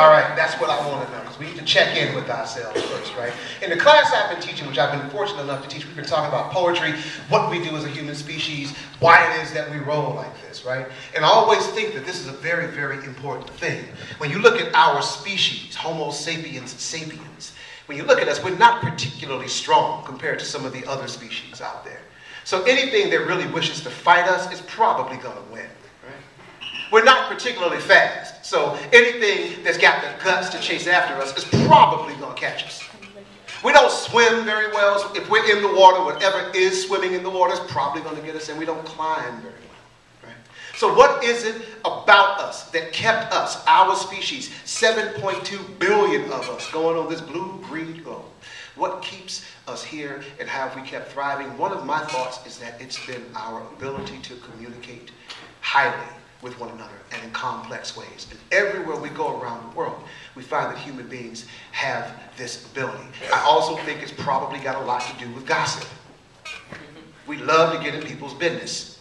All right, that's what I want to know, because we need to check in with ourselves first, right? In the class I've been teaching, which I've been fortunate enough to teach, we've been talking about poetry, what we do as a human species, why it is that we roll like this, right? And I always think that this is a very, very important thing. When you look at our species, Homo sapiens sapiens, when you look at us, we're not particularly strong compared to some of the other species out there. So anything that really wishes to fight us is probably going to win. We're not particularly fast, so anything that's got the guts to chase after us is probably going to catch us. We don't swim very well, so if we're in the water, whatever is swimming in the water is probably going to get us, and we don't climb very well. Right? So what is it about us that kept us, our species, 7.2 billion of us, going on this blue-green globe? What keeps us here, and how have we kept thriving? One of my thoughts is that it's been our ability to communicate highly with one another and in complex ways. And everywhere we go around the world, we find that human beings have this ability. I also think it's probably got a lot to do with gossip. We love to get in people's business.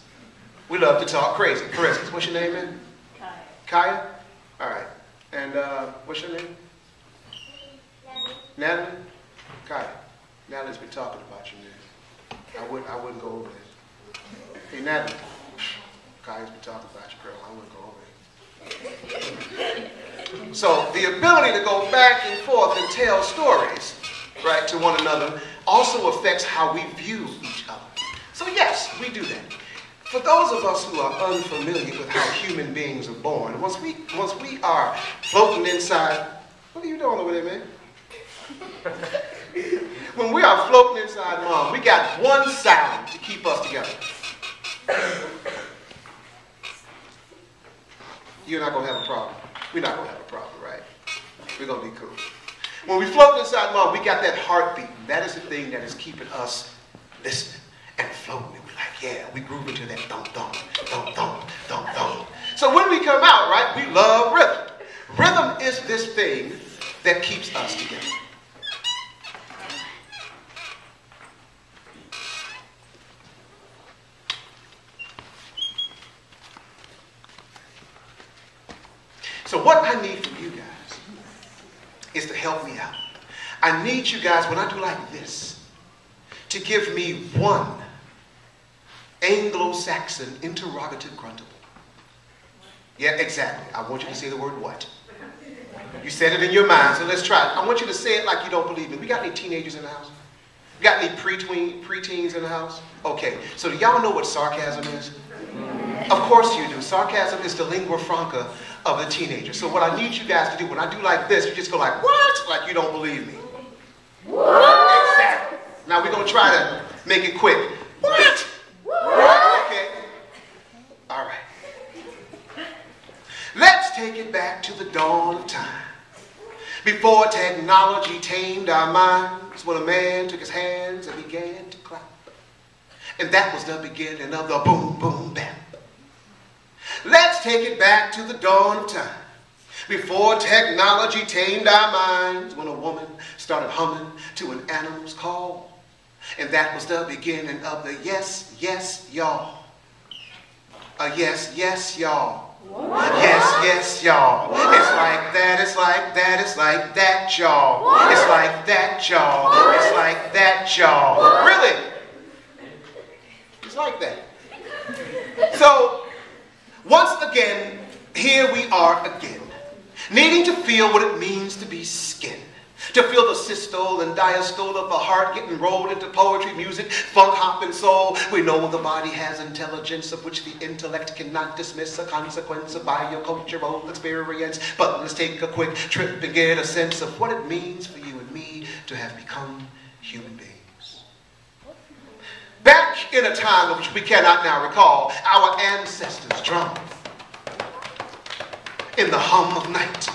We love to talk crazy. For instance, what's your name, man? Kaya. Kaya? All right. And what's your name? Natalie? Kaya. Natalie's been talking about you, man. I wouldn't go over there. Hey, Natalie. Kaya's been talking about you, girl. I wouldn't go over it. So the ability to go back and forth and tell stories, right, to one another also affects how we view each other. So yes, we do that. For those of us who are unfamiliar with how human beings are born, once we are floating inside, what are you doing over there, man? When we are floating inside mom, we got one sound to keep us together. You're not going to have a problem. We're not going to have a problem, right? We're going to be cool. When we float inside mom, we got that heartbeat. That is the thing that is keeping us listening and floating. And we're like, yeah, we groove into that thump, thump, thump, thump, thump. So when we come out, right, we love rhythm. Rhythm is this thing that keeps us together. So what I need from you guys is to help me out. I need you guys, when I do like this, to give me one Anglo-Saxon interrogative gruntable. Yeah, exactly. I want you to say the word what. You said it in your mind, so let's try it. I want you to say it like you don't believe me. We got any teenagers in the house? We got any preteens in the house? Okay, so do y'all know what sarcasm is? Of course you do. Sarcasm is the lingua franca of the teenager. So what I need you guys to do, when I do like this, you just go like, what? Like you don't believe me. What? Exactly. Now we're going to try to make it quick. What? What? Okay. All right. Let's take it back to the dawn of time. Before technology tamed our minds, when a man took his hands and began to clap. And that was the beginning of the boom, boom, bap. Let's take it back to the dawn of time. Before technology tamed our minds, when a woman started humming to an animal's call. And that was the beginning of the yes, yes, y'all. Yes, yes, y'all. Yes, yes, y'all. It's like that, it's like that, it's like that, y'all. It's like that, y'all. It's like that, y'all. Really? It's like that. So, once again, here we are again, needing to feel what it means to be skin, to feel the systole and diastole of the heart getting rolled into poetry, music, funk, hop, and soul. We know the body has intelligence of which the intellect cannot dismiss, a consequence of biocultural experience. But let's take a quick trip and get a sense of what it means for you and me to have become human beings. Back in a time of which we cannot now recall, our ancestors drummed in the hum of night.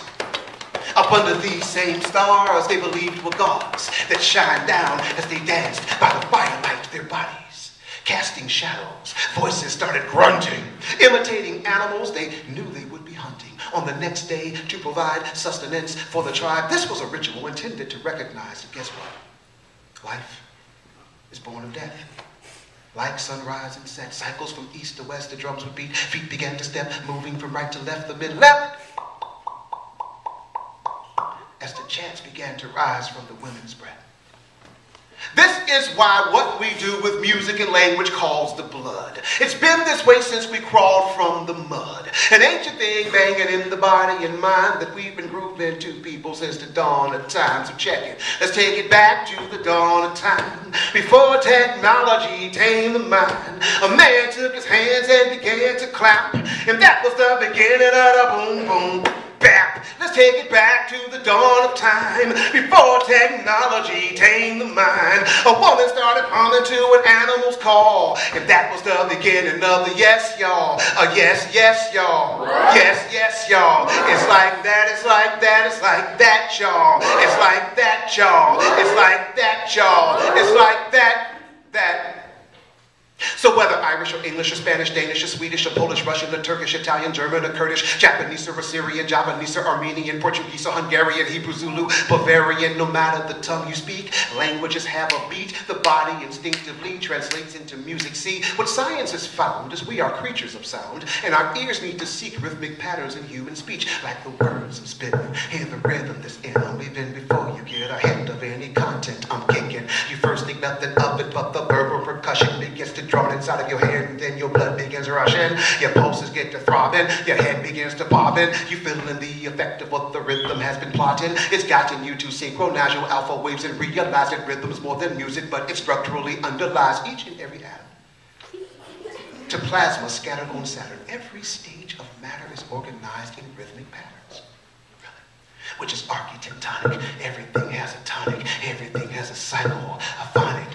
Up under these same stars they believed were gods that shine down as they danced by the firelight of their bodies. Casting shadows, voices started grunting, imitating animals they knew they would be hunting on the next day to provide sustenance for the tribe. This was a ritual intended to recognize that guess what? Life is born of death. Like sunrise and set, cycles from east to west, the drums would beat, feet began to step, moving from right to left, the mid-left. began to rise from the women's breath. This is why what we do with music and language calls the blood. It's been this way since we crawled from the mud. An ancient thing banging in the body and mind that we've been grooving to people since the dawn of time. So check it. Let's take it back to the dawn of time. Before technology tamed the mind, a man took his hands and began to clap. And that was the beginning of the boom, boom, bap. Let's take it back to the dawn of time. Before technology tamed the mind, a woman started humming to an animal's call. And that was the beginning of the yes, y'all. Yes, yes, y'all. Yes, yes, y'all. It's like that, it's like that, it's like that, y'all. It's like that, y'all. It's like that, y'all. It's like that, that. So whether Irish or English or Spanish, Danish or Swedish or Polish, Russian or Turkish, Italian, German or Kurdish, Japanese or Assyrian, Javanese or Armenian, Portuguese or Hungarian, Hebrew, Zulu, Bavarian, no matter the tongue you speak, languages have a beat, the body instinctively translates into music. See, what science has found is we are creatures of sound, and our ears need to seek rhythmic patterns in human speech, like the words I'm spitting. Hear the rhythm that's in them, even before you get a hint of any content I'm kicking. You first think nothing of it, but the verbal percussion begins to drumming inside of your head, and then your blood begins rushing, your pulses get to throbbing, your head begins to popping, you feeling the effect of what the rhythm has been plotting. It's gotten you to synchronize your alpha waves and realize that rhythm is more than music, but it structurally underlies each and every atom. To plasma scattered on Saturn, every stage of matter is organized in rhythmic patterns, which is architectonic. Everything has a tonic, everything has a cycle, a phonic.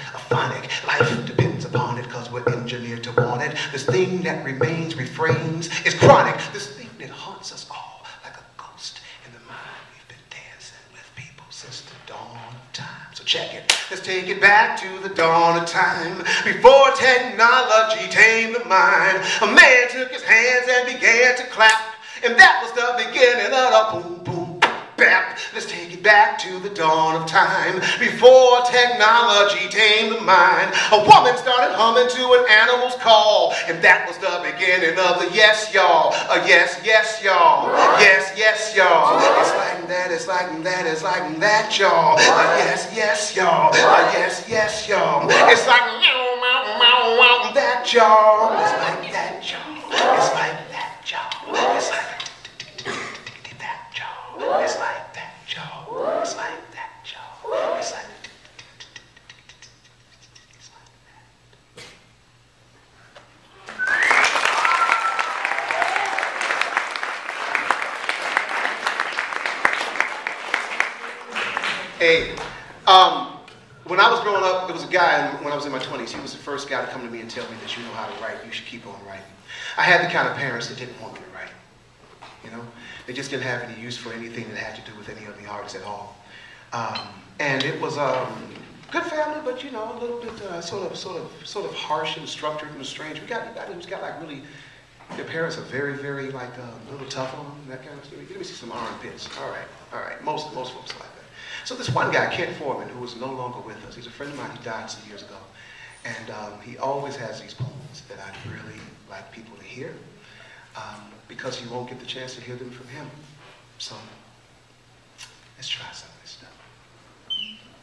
Life depends upon it because we're engineered to want it. This thing that remains refrains is chronic. This thing that haunts us all like a ghost in the mind. We've been dancing with people since the dawn of time. So check it. Let's take it back to the dawn of time. Before technology tamed the mind, a man took his hands and began to clap. And that was the beginning of the boom, boom, bap. Let's take it back to the dawn of time. Before technology tamed the mind, a woman started humming to an animal's call. And that was the beginning of the yes, y'all. Yes, yes, y'all. Yes, yes, y'all. It's like that, it's like that, it's like that, y'all. Yes, yes, y'all. Yes, yes, y'all. It's like meow, meow, meow, meow, that, y'all. It's like that, y'all. It's like that, y'all. It's like it's like that, Joe. It's like that, Joe. It's like Hey, when I was growing up, there was a guy, when I was in my 20s, he was the first guy to come to me and tell me that you know how to write, you should keep on writing. I had the kind of parents that didn't want me to write, you know? They just didn't have any use for anything that had to do with any of the artists at all. And it was good family, but you know, a little bit sort of harsh and structured and strange. We got who's got like really, their parents are very, very like a little tough on them, that kind of stuff. Let me see some armpits. All right. Most folks are like that. So this one guy, Kent Foreman, who is no longer with us, he's a friend of mine. He died some years ago, and he always has these poems that I'd really like people to hear. Because you won't get the chance to hear them from him. So, let's try some of this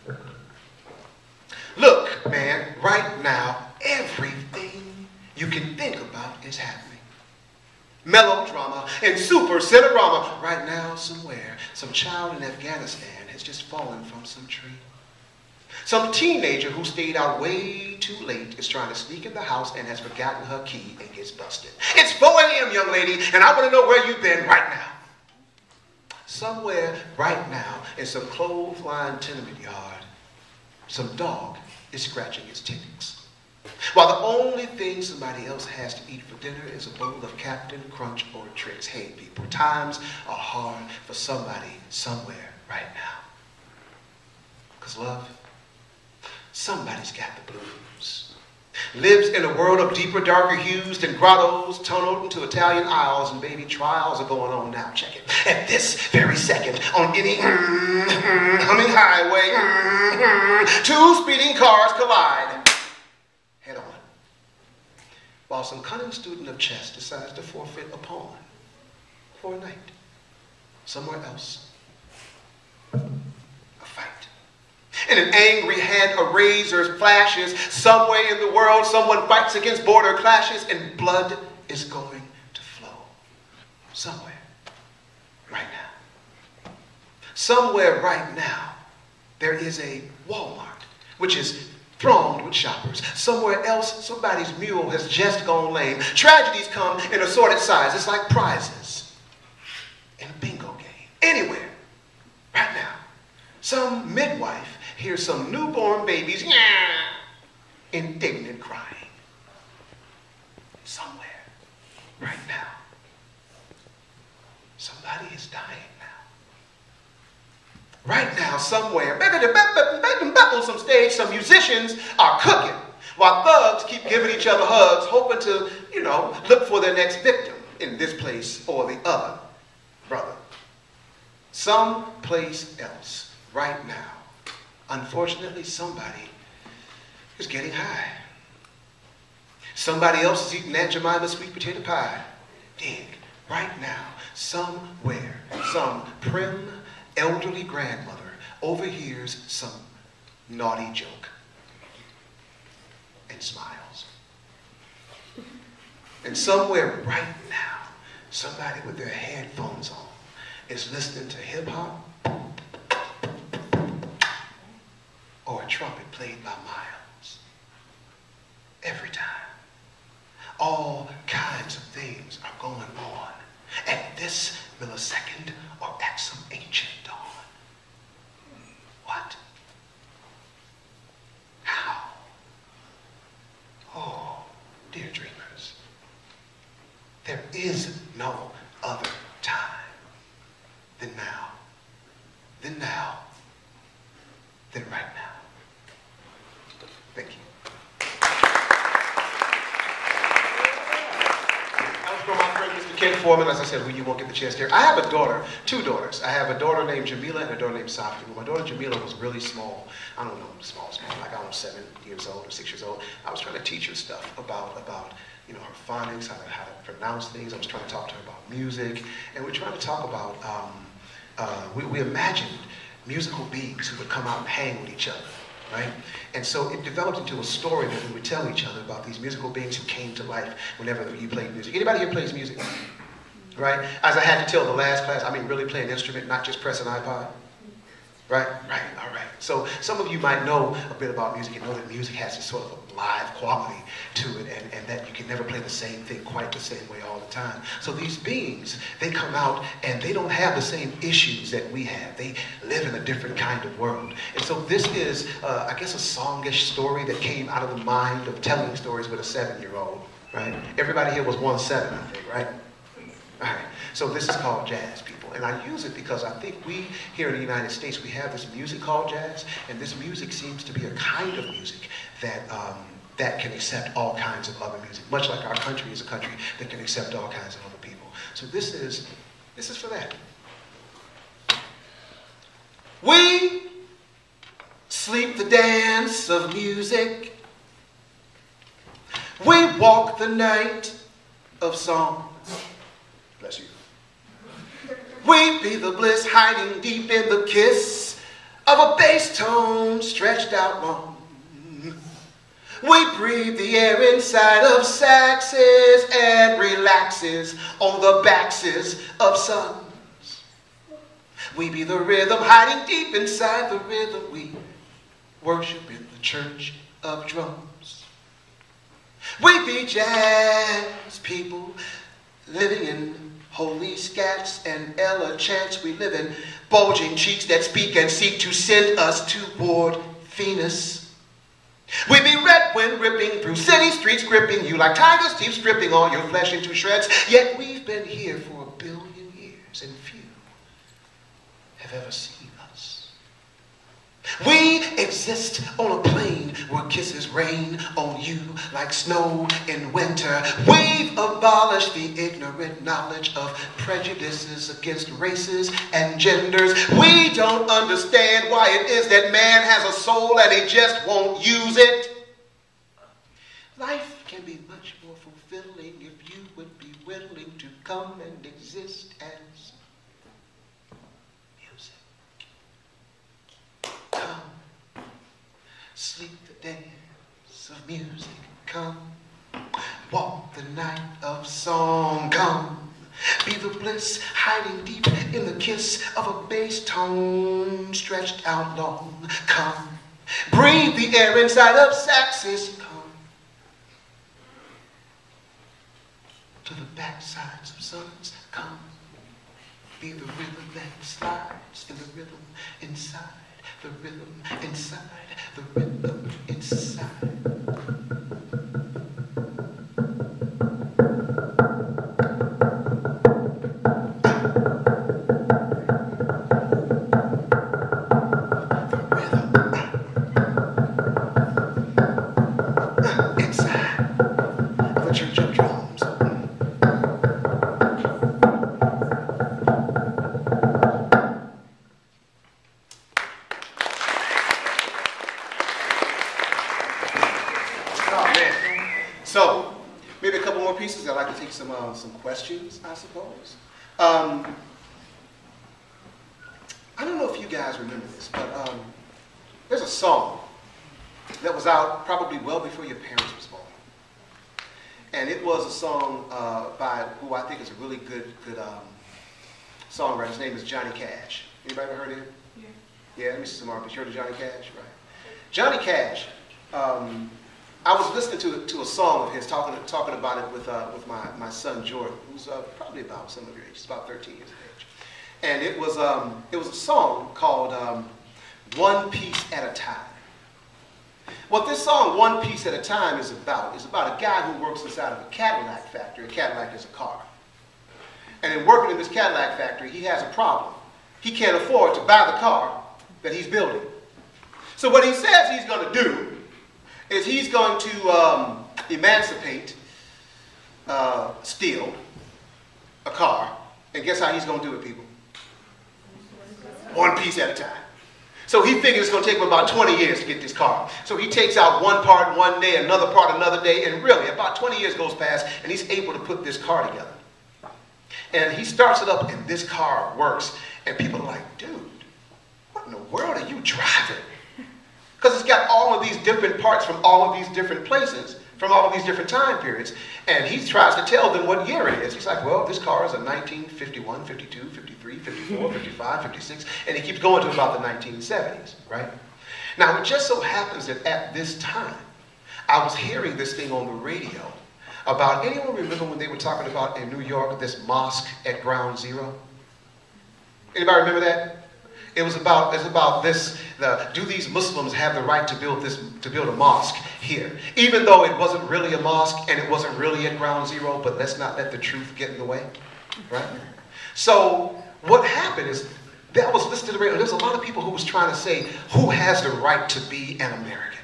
stuff. Look, man, right now, everything you can think about is happening. Melodrama and super cinerama. Right now, somewhere, some child in Afghanistan has just fallen from some tree. Some teenager who stayed out way too late is trying to sneak in the house and has forgotten her key and gets busted. It's 4 a.m., young lady, and I want to know where you've been right now. Somewhere right now in some clothesline tenement yard, some dog is scratching its ticks. While the only thing somebody else has to eat for dinner is a bowl of Captain Crunch or Tricks. Hey, people, times are hard for somebody somewhere right now. Because love, somebody's got the blues. Lives in a world of deeper, darker hues than grottos tunneled into Italian aisles, and baby, trials are going on now. Check it. At this very second, on any humming highway, 2 speeding cars collide head on, while some cunning student of chess decides to forfeit a pawn for a night somewhere else. In an angry hand, a razor flashes. Somewhere in the world, someone fights against border clashes, and blood is going to flow. Somewhere, right now. Somewhere right now, there is a Walmart, which is thronged with shoppers. Somewhere else, somebody's mule has just gone lame. Tragedies come in assorted size. It's like prizes in a bingo game. Anywhere, right now, some midwife hears some newborn babies indignant crying. Somewhere, right now, somebody is dying now. Right now, somewhere, on some stage, some musicians are cooking, while thugs keep giving each other hugs, hoping to, look for their next victim in this place or the other, brother. Someplace else, right now, unfortunately, somebody is getting high. Somebody else is eating Aunt Jemima's sweet potato pie. Dig, right now, somewhere, some prim, elderly grandmother overhears some naughty joke and smiles. And somewhere right now, somebody with their headphones on is listening to hip-hop or a trumpet played by Miles. Every time. All kinds of things are going on at this millisecond or at some ancient dawn. What? How? Oh, dear dreamers, there is no other time than now, than now, than right now. Thank you. From my friend Mr. Ken Foreman, as I said, you won't get the chance here. I have a daughter, two daughters. I have a daughter named Jamila and a daughter named Safi. When my daughter Jamila was really small, I don't know, small, like I was 7 years old or 6 years old, I was trying to teach her stuff about her phonics, how to pronounce things. I was trying to talk to her about music, and we're trying to talk about, we imagined musical beings who would come out and hang with each other. Right? And so it developed into a story that we would tell each other about these musical beings who came to life whenever you played music. Anybody here plays music? Right? As I had to tell the last class, I mean really play an instrument, not just press an iPod. Right? Right, all right. So some of you might know a bit about music and know that music has this sort of a live quality to it, and that you can never play the same thing quite the same way all the time. So these beings, they come out and they don't have the same issues that we have. They live in a different kind of world. And so this is, I guess, a songish story that came out of the mind of telling stories with a 7-year-old, right? Everybody here was 1-7, I think, right? All right. So this is called jazz, people. And I use it because I think we, here in the United States, we have this music called jazz, and this music seems to be a kind of music that, that can accept all kinds of other music, much like our country is a country that can accept all kinds of other people. So this is for that. We sleep the dance of music. We walk the night of song. Bless you. We be the bliss hiding deep in the kiss of a bass tone stretched out long. We breathe the air inside of saxes and relaxes on the backs of suns. We be the rhythm hiding deep inside the rhythm. We worship in the church of drums. We be jazz people living in holy scats and Ella chants. We live in bulging cheeks that speak and seek to send us toward Venus. We be red wind ripping through city streets, gripping you like tigers' teeth, stripping all your flesh into shreds. Yet we've been here for 1 billion years, and few have ever seen us. We exist on a plane where kisses rain on you like snow in winter. We've abolished the ignorant knowledge of prejudices against races and genders. We don't understand why it is that man has a soul and he just won't use it. Life can be much more fulfilling if you would be willing to come and exist as music. Come sleep the dance of music. Come, walk the night of song. Come, be the bliss hiding deep in the kiss of a bass tone stretched out long. Come, breathe the air inside of saxes. Come to the backsides of suns. Come, be the rhythm that slides in the rhythm inside. The rhythm inside. The rhythm inside. So, maybe a couple more pieces. I'd like to take some questions, I suppose. I don't know if you guys remember this, but there's a song that was out probably well before your parents was born. And it was a song by who I think is a really good songwriter. His name is Johnny Cash. Anybody ever heard of him? Yeah. Yeah, let me see some artists. You heard of Johnny Cash? Right. Johnny Cash. I was listening to a song of his, talking about it with my son Jordan, who's probably about some of your age. He's about 13 years of age. And it was a song called "One Piece at a Time." What this song "One Piece at a Time" is about a guy who works inside of a Cadillac factory. A Cadillac is a car. And in working in this Cadillac factory, he has a problem. He can't afford to buy the car that he's building. So what he says he's going to do is he's going to emancipate, steal a car, and guess how he's going to do it, people? One piece at a time. So he figures it's going to take him about 20 years to get this car. So he takes out one part one day, another part another day, and really about 20 years goes past, and he's able to put this car together. And he starts it up, and this car works, and people are like, dude, what in the world are you driving? Because it's got all of these different parts from all of these different places, from all of these different time periods. And he tries to tell them what year it is. He's like, well, this car is a 1951, 52, 53, 54, 55, 56. And he keeps going to about the 1970s, right? Now, it just so happens that at this time, I was hearing this thing on the radio about, anyone remember when they were talking about in New York, this mosque at Ground Zero? Anybody remember that? It was about this, do these Muslims have the right to build a mosque here? Even though it wasn't really a mosque and it wasn't really at Ground Zero, but let's not let the truth get in the way, right? So what happened is, that was listed in the radio. There's a lot of people who was trying to say, who has the right to be an American?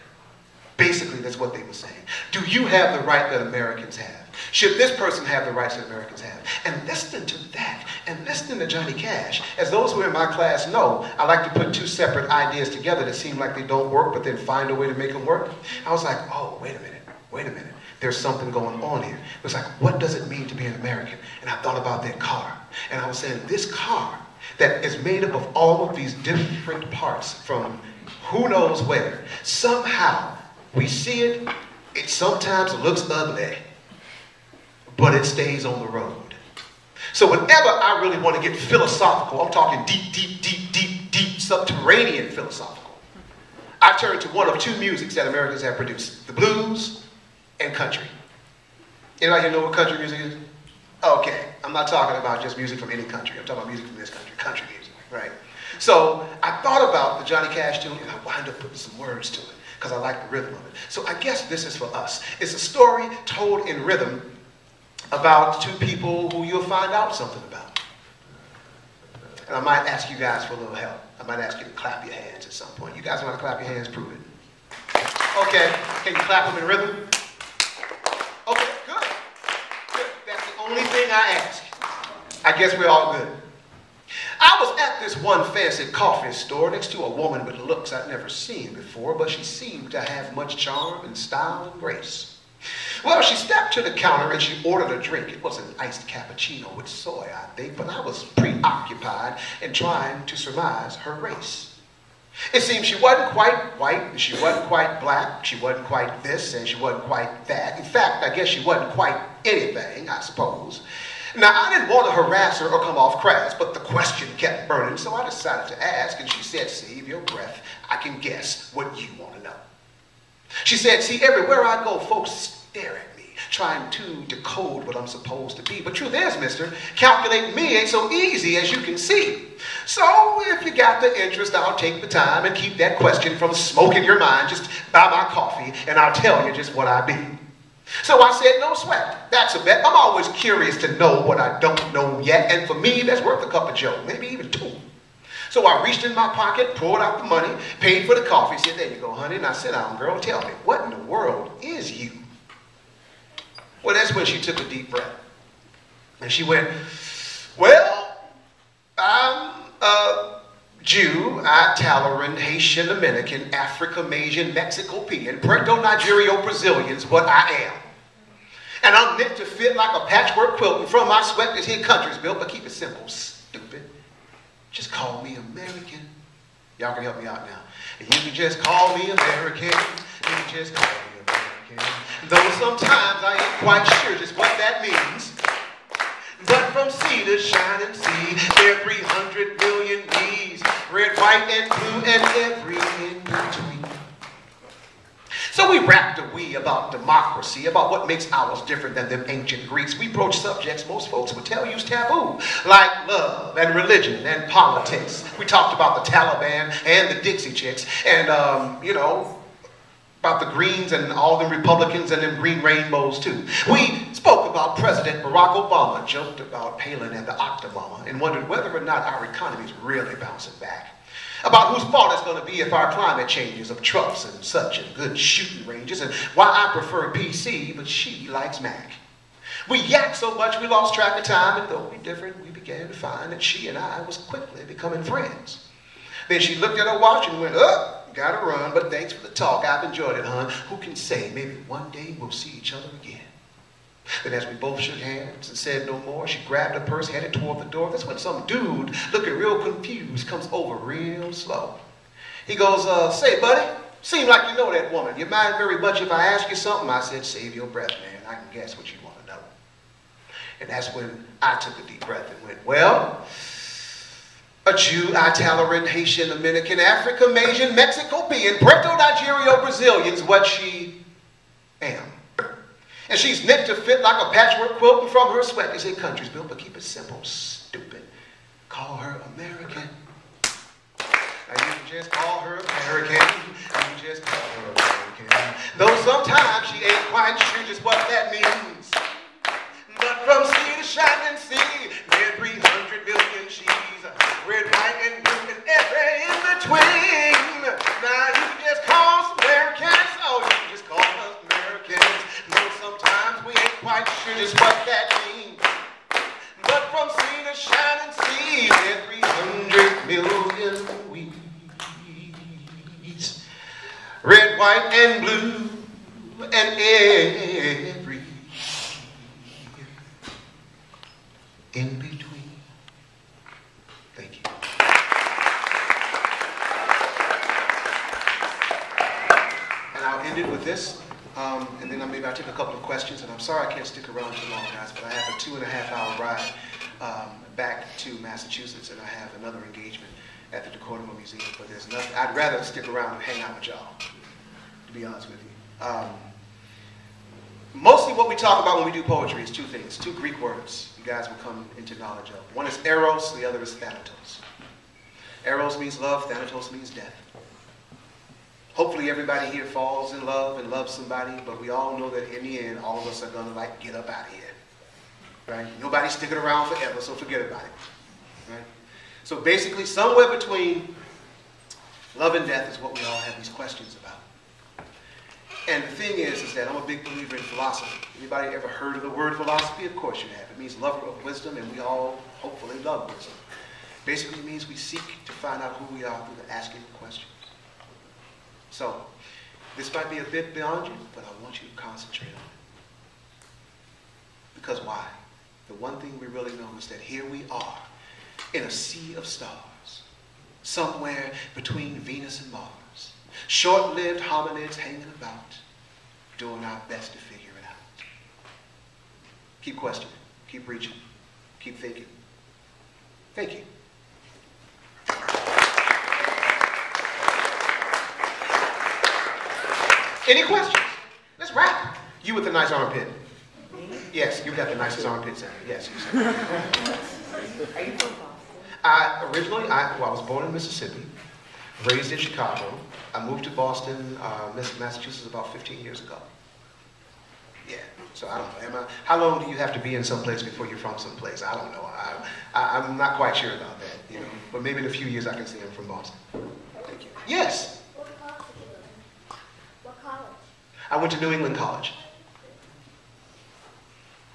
Basically, that's what they were saying. Do you have the right that Americans have? Should this person have the rights that Americans have? And listening to that, and listening to Johnny Cash, as those who are in my class know, I like to put two separate ideas together that seem like they don't work, but then find a way to make them work. I was like, oh, wait a minute. There's something going on here. It was like, what does it mean to be an American? And I thought about that car. And I was saying, this car that is made up of all of these different parts from who knows where, somehow we see it, it sometimes looks ugly, but it stays on the road. So whenever I really want to get philosophical, I'm talking deep, subterranean philosophical, I turn to one of two musics that Americans have produced, the blues and country. Anybody here know what country music is? Okay, I'm not talking about just music from any country. I'm talking about music from this country, country music, right? So I thought about the Johnny Cash tune, and I wound up putting some words to it, because I like the rhythm of it. So I guess this is for us. It's a story told in rhythm about two people who you'll find out something about. And I might ask you guys for a little help. I might ask you to clap your hands at some point. You guys want to clap your hands? Prove it. Okay, can you clap them in rhythm? Okay, good. That's the only thing I ask. I guess we're all good. I was at this one fancy coffee store next to a woman with looks I'd never seen before, but she seemed to have much charm and style and grace. Well, she stepped to the counter and she ordered a drink. It was an iced cappuccino with soy, I think, but I was preoccupied in trying to surmise her race. It seemed she wasn't quite white, and she wasn't quite black, she wasn't quite this, and she wasn't quite that. In fact, I guess she wasn't quite anything, I suppose. Now, I didn't want to harass her or come off crass, but the question kept burning, so I decided to ask, and she said, save your breath, I can guess what you want to know. She said, see, everywhere I go, folks stare at me, trying to decode what I'm supposed to be. But truth is, mister, calculating me ain't so easy as you can see. So if you got the interest, I'll take the time and keep that question from smoking your mind. Just buy my coffee, and I'll tell you just what I be. So I said, no sweat. That's a bet. I'm always curious to know what I don't know yet, and for me, that's worth a cup of joe, maybe even two. So I reached in my pocket, pulled out the money, paid for the coffee, said, there you go, honey. And I said, down, girl, tell me, what in the world is you? Well, that's when she took a deep breath. And she went, well, I'm a Jew, Italian, Haitian, Dominican, African-Asian, Mexico-Pean, Puerto-Nigerio-Brazilian's what I am. And I'm knit to fit like a patchwork quilt, and from my sweat this here country's built, but keep it simple, stupid. Just call me American. Y'all can help me out now. And you can just call me American. You can just call me American. Though sometimes I ain't quite sure just what that means. But from sea to shining sea, there are 300 million E's, red, white, and blue, and every in between. So we rapped a wee about democracy, about what makes ours different than them ancient Greeks. We broached subjects most folks would tell you's taboo, like love and religion and politics. We talked about the Taliban and the Dixie Chicks, and you know, about the Greens and all them Republicans and them green rainbows too. We spoke about President Barack Obama, joked about Palin and the Octomama, and wondered whether or not our economy is really bouncing back. About whose fault it's going to be if our climate changes, of trucks and such, and good shooting ranges, and why I prefer PC, but she likes Mac. We yacked so much we lost track of time, and though we differed, we began to find that she and I was quickly becoming friends. Then she looked at her watch and went, oh, gotta run, but thanks for the talk. I've enjoyed it, hon. Who can say maybe one day we'll see each other again? Then as we both shook hands and said no more, she grabbed her purse, headed toward the door. That's when some dude, looking real confused, comes over real slow. He goes, say, buddy, seem like you know that woman. You mind very much if I ask you something? I said, save your breath, man. I can guess what you want to know. And that's when I took a deep breath and went, well, a Jew, Italian, Haitian, Dominican, African, Asian, Mexico-Pean, Puerto-Nigerio, Brazilian's what she am. And she's knit to fit like a patchwork quilt, and from her sweat they say country's built, but keep it simple, stupid. Call her American. Now you can just call her American. You can just call her American. Though sometimes she ain't quite sure just what that means. But from sea to shining sea, there are 300 million she's red, white, and blue, and every in between. Now you can just call us Americans. Oh, you can just call us Americans. Though sometimes we ain't quite sure just what that means. But from sea to shining sea, there are 300 million weeds. Red, white, and blue, and every in between. Thank you. And I'll end it with this, and then maybe I'll take a couple of questions. And I'm sorry I can't stick around too long, guys, but I have a 2.5-hour ride back to Massachusetts, and I have another engagement at the Dakota Museum. But there's nothing. I'd rather stick around and hang out with y'all, to be honest with you. Mostly what we talk about when we do poetry is two things, two Greek words you guys will come into knowledge of. One is eros, the other is thanatos. Eros means love, thanatos means death. Hopefully everybody here falls in love and loves somebody, but we all know that in the end, all of us are gonna like get up out of here, right? Nobody's sticking around forever, so forget about it, right? So basically somewhere between love and death is what we all have these questions about. And the thing is that I'm a big believer in philosophy. Anybody ever heard of the word philosophy? Of course you have. It means lover of wisdom, and we all hopefully love wisdom. Basically it means we seek to find out who we are through the asking of questions. So, this might be a bit beyond you, but I want you to concentrate on it. Because why? The one thing we really know is that here we are in a sea of stars. somewhere between Venus and Mars. Short-lived hominids hanging about, doing our best to figure it out. Keep questioning, keep reaching, keep thinking. Thank you. Any questions? Let's wrap. You with the nice armpit. Yes, you got the nicest armpits in. Yes. You Are you from Boston? Originally, I was born in Mississippi, raised in Chicago. I moved to Boston, Massachusetts about 15 years ago. Yeah, so I don't know. How long do you have to be in some place before you're from some place? I don't know. I'm not quite sure about that, you know. But maybe in a few years I can say I'm from Boston. Thank you. Yes? What college did you go to? What college? I went to New England College.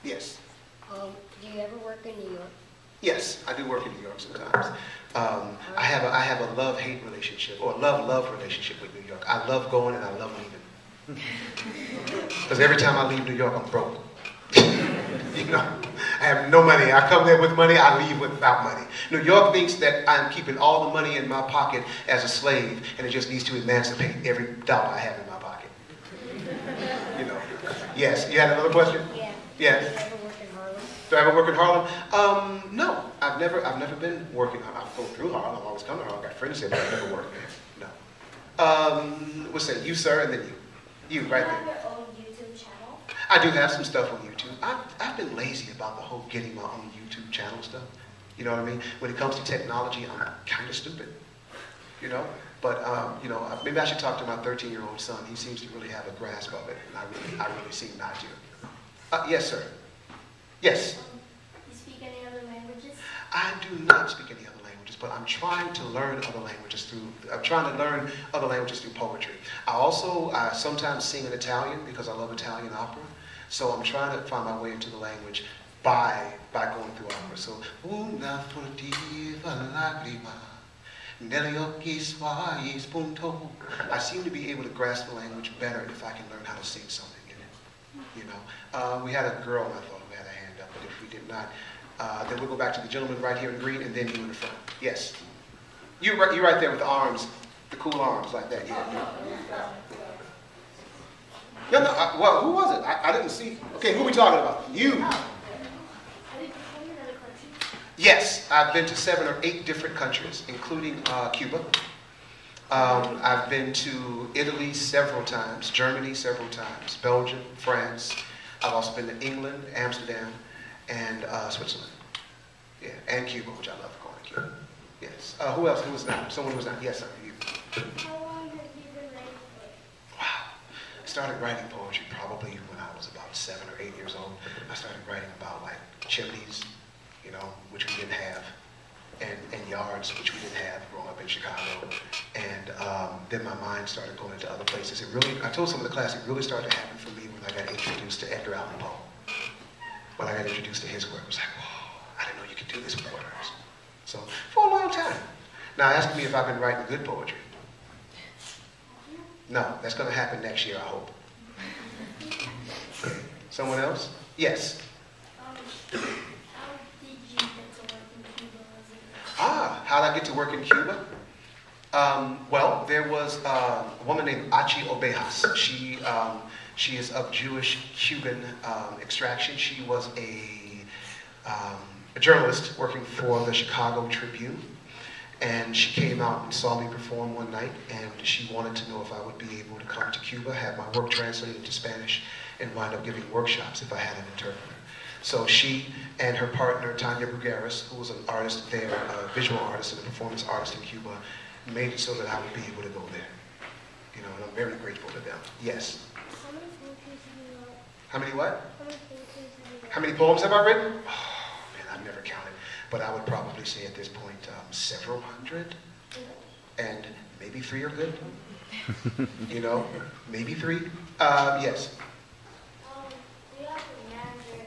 Yes. Do you ever work in New York? Yes, I do work in New York sometimes. I have a love-hate relationship, or a love-love relationship with New York. I love going and I love leaving. Because every time I leave New York, I'm broke. You know, I have no money. I come there with money, I leave without money. New York thinks that I'm keeping all the money in my pocket as a slave, and it just needs to emancipate every dollar I have in my pocket. You know. Yes, you had another question? Yeah. Yes. Do you ever work in Harlem? Do I ever work in Harlem? No, I've never been working. I've gone through Harlem. I've always come to Harlem. I've got friends there, but I've never worked there. No. What's that? You, sir, and then you. You, right there. Do you have your own YouTube channel? I do have some stuff on YouTube. I've been lazy about the whole getting my own YouTube channel stuff. You know what I mean? When it comes to technology, I'm kind of stupid. You know? But, you know, maybe I should talk to my 13-year-old son. He seems to really have a grasp of it, and I really seem not to. Yes, sir. Yes. You speak any other languages? I do not speak any other languages, but I'm trying to learn other languages through poetry. I also sometimes sing in Italian because I love Italian opera. So I'm trying to find my way into the language by going through opera. So, una furtiva lagrima negli occhi suoi spuntò. I seem to be able to grasp the language better if I can learn how to sing something in it. You know, we had a girl, I thought, who had a hand up, but if we did not, then we'll go back to the gentleman right here in green, and then you in the front. Yes. You right there with the arms, the cool arms like that. Yeah. No, well, who was it? I didn't see. Okay, who are we talking about? You. Have you performed in other countries? Yes, I've been to 7 or 8 different countries, including Cuba. I've been to Italy several times, Germany several times, Belgium, France. I've also been to England, Amsterdam, and Switzerland. Yeah, and Cuba, which I love going to Cuba. Yes. Who else? Who was that? Someone who was not. Yes, sir. You. How long have you been writing poetry? Wow. I started writing poetry probably when I was about 7 or 8 years old. I started writing about like chimneys, you know, which we didn't have, and yards, which we didn't have growing up in Chicago. And then my mind started going into other places. I told some of the class, it really started to happen for me when I got introduced to Edgar Allan Poe. When I got introduced to his work, it was like, whoa, I didn't know you could do this with words. So, for a long time. Now, ask me if I've been writing good poetry. No, that's going to happen next year, I hope. Someone else? Yes. How did you get to work in Cuba? How did I get to work in Cuba? Well, there was a woman named Achi Obejas. She is of Jewish Cuban extraction. She was a journalist working for the Chicago Tribune. And she came out and saw me perform one night, and she wanted to know if I would be able to come to Cuba, have my work translated into Spanish, and wind up giving workshops if I had an interpreter. So she and her partner, Tanya Brugueras, who was an artist there, a visual artist and a performance artist in Cuba, made it so that I would be able to go there. You know, and I'm very grateful to them. Yes. How many poetries have you wrote? How many what? How many poetries have you wrote? How many poems have I written? Oh, man, I've never counted. But I would probably say at this point, several hundred, and maybe 3 are good. You know, maybe 3. Yes. Do you have a manager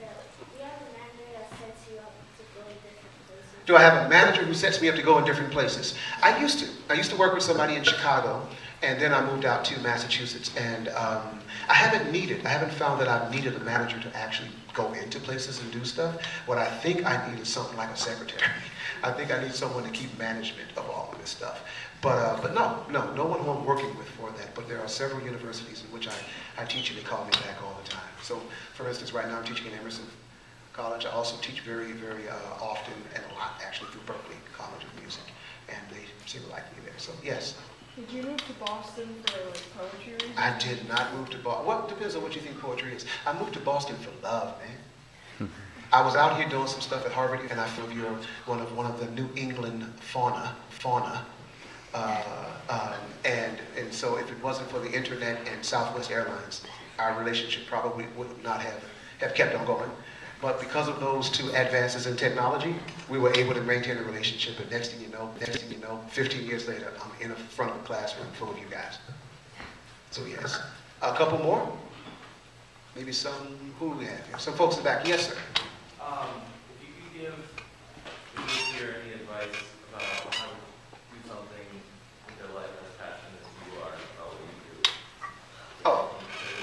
that sets you up to go to different places? Do I have a manager who sets me up to go in different places? I used to. I used to work with somebody in Chicago, and then I moved out to Massachusetts, and I haven't found that I've needed a manager to actually go into places and do stuff. What I think I need is something like a secretary. I think I need someone to keep management of all of this stuff. But no one who I'm working with for that. But there are several universities in which I teach and they call me back all the time. So, for instance, right now I'm teaching at Emerson College. I also teach very, very often and a lot actually through Berkeley College of Music, and they seem to like me there. So yes. Did you move to Boston for like poetry reasons? I did not move to Boston. Well, it depends on what you think poetry is. I moved to Boston for love, man. I was out here doing some stuff at Harvard, and I feel you're one of the New England fauna. And so if it wasn't for the internet and Southwest Airlines, our relationship probably would not have kept on going. But because of those two advances in technology, we were able to maintain a relationship. And next thing you know, 15 years later, I'm in the front of a classroom full of you guys. So yes, a couple more. Maybe some. Who do we have here? Some folks in the back. Yes, sir. If you could hear any advice about how to do something in your life as passionate as you are about what you do. Oh,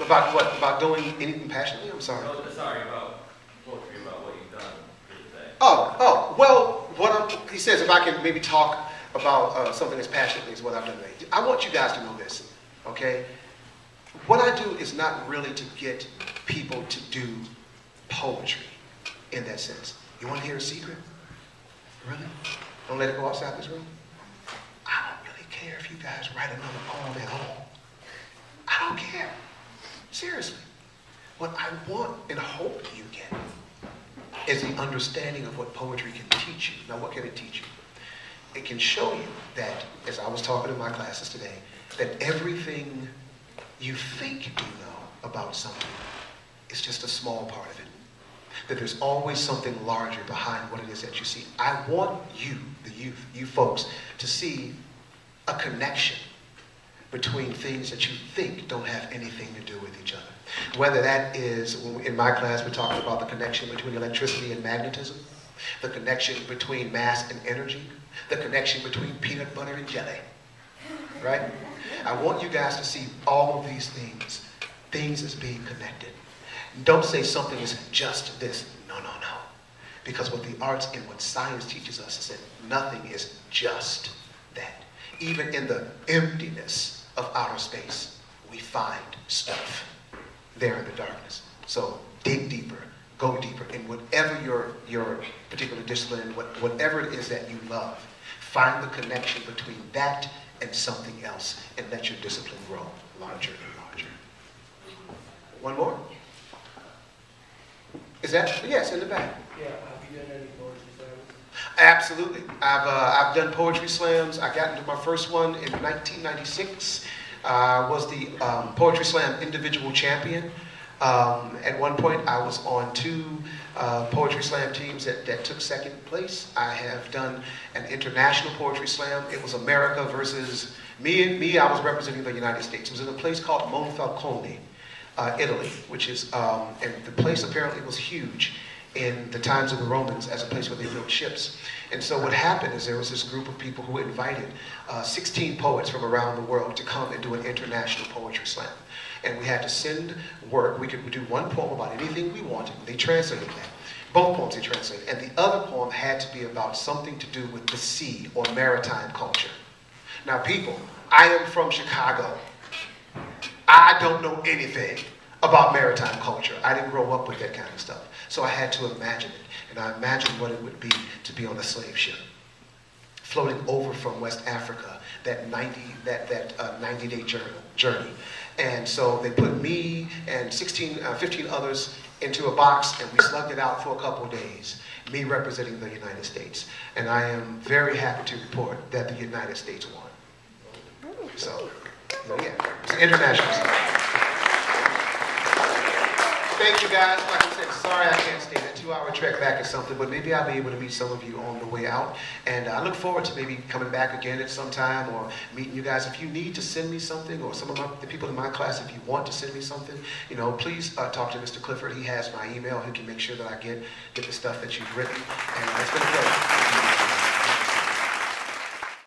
about what? About doing anything passionately? I'm sorry. No, sorry, about poetry, about what you've done for today. Well, he says if I can maybe talk about something as passionately as what I've done today. I want you guys to know this, okay? What I do is not really to get people to do poetry in that sense. You want to hear a secret? Really? Don't let it go outside this room? I don't really care if you guys write another poem at all. I don't care. Seriously. What I want and hope you get is the understanding of what poetry can teach you. Now, what can it teach you? It can show you that, as I was talking in my classes today, that everything you think you know about something is just a small part of it. That there's always something larger behind what it is that you see. I want you, the youth, you folks, to see a connection between things that you think don't have anything to do with each other. Whether that is, in my class, we're talking about the connection between electricity and magnetism, the connection between mass and energy, the connection between peanut butter and jelly, right? I want you guys to see all of these things as being connected. Don't say something is just this. No. Because what the arts and what science teaches us is that nothing is just that. Even in the emptiness of outer space, we find stuff there in the darkness. So dig deeper, go deeper, in whatever your particular discipline, whatever it is that you love, find the connection between that and something else, and let your discipline grow larger and larger. One more? Is that? Yes, in the back. Yeah, have you done any poetry slams? Absolutely. I've done poetry slams. I got into my first one in 1996. I was the Poetry Slam individual champion. At one point, I was on 2 Poetry Slam teams that took second place. I have done an international Poetry Slam. It was America versus me. I was representing the United States. It was in a place called Monfalcone, Italy, which is, and the place apparently was huge in the times of the Romans as a place where they built ships. And so what happened is there was this group of people who invited 16 poets from around the world to come and do an international poetry slam. And we had to send work. We could do one poem about anything we wanted. They translated that. Both poems they translated. And the other poem had to be about something to do with the sea or maritime culture. Now people, I am from Chicago. I don't know anything about maritime culture. I didn't grow up with that kind of stuff. So I had to imagine it. And I imagined what it would be to be on a slave ship, floating over from West Africa, that 90-day journey. And so they put me and 15 others into a box, and we slugged it out for a couple of days, me representing the United States. And I am very happy to report that the United States won. So yeah, it's an international slam. Thank you guys. Like I said, sorry I can't stay. That 2-hour trek back is something, but maybe I'll be able to meet some of you on the way out. And I look forward to maybe coming back again at some time or meeting you guys. If you need to send me something, or some of the people in my class, if you want to send me something, please talk to Mr. Clifford. He has my email. He can make sure that I get the stuff that you've written. And it's been a pleasure.